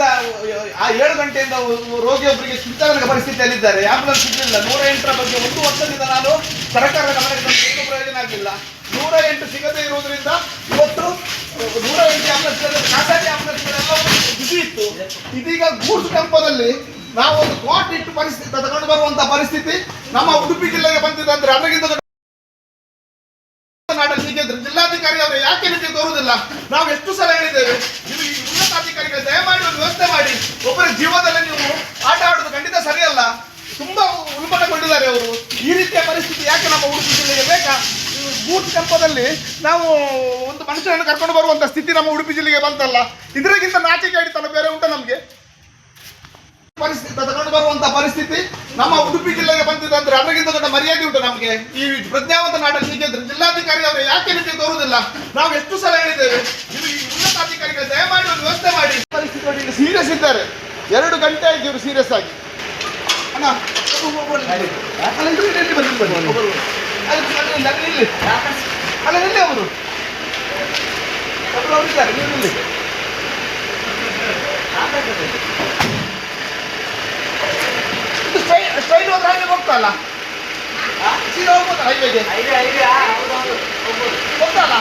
ಆ 7 ಗಂಟೆಯಿಂದ ರೋಗಿಯೊಬ್ಬರಿಗೆ ಚಿಂತಾಜನಕ ಪರಿಸ್ಥಿತಿಯಲ್ಲಿದ್ದಾರೆ. ಆಂಬುಲೆನ್ಸ್ ಸಿಗಲಿಲ್ಲ. 108ರ ಬಗ್ಗೆ 1 ವರ್ಷದಿಂದ ನಾನು ಸರ್ಕಾರದ ಗಮನಕ್ಕೆ ತಂದು ಏನೂ ಪ್ರಯೋಜನ ಆಗಲಿಲ್ಲ. 108 ಸಿಗದೇ ಇರುವುದರಿಂದ ಇವತ್ತು 108 ಆಂಬುಲೆನ್ಸ್ ಖಾಸಗಿ ಆಂಬುಲೆನ್ಸ್ಗಳೆಲ್ಲ ಬಿಸಿ ಇತ್ತು. ಇದೀಗ ಗೂಡ್ಸ್ ಟೆಂಪೋದಲ್ಲಿ ನಾವು ಒಂದು ಕಾಟ್ ಇಟ್ಟು ಪರಿಸ್ಥಿತಿ ತಗೊಂಡು ಬರುವಂತ ಪರಿಸ್ಥಿತಿ ನಮ್ಮ ಉಡುಪಿ ಜಿಲ್ಲೆಗೆ ಬಂದಿದೆ. ಅಂದ್ರೆ ಅದಕ್ಕಿಂತ ಜಿಲ್ಲಾಧಿಕಾರಿ ಅವರು ಯಾಕೆ ರೀತಿ ತೋರುವುದಿಲ್ಲ? ನಾವು ಎಷ್ಟು ಸಲ ಹೇಳಿದ್ದೇವೆ, ನೀವು ಈ ಉನ್ನತಾಧಿಕಾರಿಗಳು ದಯಮಾಡಿ ಒಂದು ವ್ಯವಸ್ಥೆ ಮಾಡಿ. ಒಬ್ಬರ ಜೀವನದಲ್ಲಿ ನೀವು ಆಟ ಆಡೋದು ಖಂಡಿತ ಸರಿಯಲ್ಲ. ತುಂಬಾ ಉಲ್ಬಣಗೊಂಡಿದ್ದಾರೆ ಅವರು. ಈ ರೀತಿಯ ಪರಿಸ್ಥಿತಿ ಯಾಕೆ ನಮ್ಮ ಉಡುಪಿ ಜಿಲ್ಲೆಗೆ ಬೇಕಾ? ಬೂತ್ ಟೆಂಪೋದಲ್ಲಿ ನಾವು ಒಂದು ಮನುಷ್ಯನನ್ನು ಕರ್ಕೊಂಡು ಬರುವಂತ ಸ್ಥಿತಿ ನಮ್ಮ ಉಡುಪಿ ಜಿಲ್ಲೆಗೆ ಬಂತಲ್ಲ. ಇದರಿಗಿಂತ ನಾಚಿಕೆ ಹಿಡಿತಲ್ಲ ಬೇರೆ ಉಂಟ ನಮ್ಗೆ? ಪರಿಸ್ಥಿತಿ ತಗೊಂಡು ಬರುವಂತ ಪರಿಸ್ಥಿತಿ ನಮ್ಮ ಉಡುಪಿ ಜಿಲ್ಲೆಗೆ ಬಂದಿದೆ. ಅಂದ್ರೆ ಅದಕ್ಕಿಂತ ದೊಡ್ಡ ಮರ್ಯಾದೆ ಉಂಟು ನಮಗೆ ಈ ಪ್ರಜ್ಞಾವಂತ ನಾಡಲ್ಲಿ. ಹೀಗೆ ಜಿಲ್ಲಾಧಿಕಾರಿ ಅವರು ಯಾಕೆ ರೀತಿ ತೋರುವುದಿಲ್ಲ? ನಾವು ಎಷ್ಟು ಸಲ ಹೇಳಿದ್ದೇವೆ, ನೀವು ಈ ಉನ್ನತಾಧಿಕಾರಿಗಳು ದಯಮಾಡಿ ಒಂದು ವ್ಯವಸ್ಥೆ ಮಾಡಿ. ಪರಿಸ್ಥಿತಿ ಸೀರಿಯಸ್ ಇದ್ದಾರೆ. 2 ಗಂಟೆ ಆಯ್ತು ಇವರು ಸೀರಿಯಸ್ ಆಗಿ. ಅಣ್ಣ ಅಲ್ಲ ನಿಲ್ಲಿ ಅವರು ಇದ್ದಾರೆ. ನೀವು ನಿಲ್ಲಿ. ಸ್ಟ್ರೈಟ್ ಹೋದ್ರೆ ಹೈವೇ ಹೋಗ್ತಲ್ಲ, ಸೀದಾ ಹೋಗ್ಬೋದಲ್ಲ ಹೈವೇಗೆ ಹೋಗ್ತಲ್ಲ.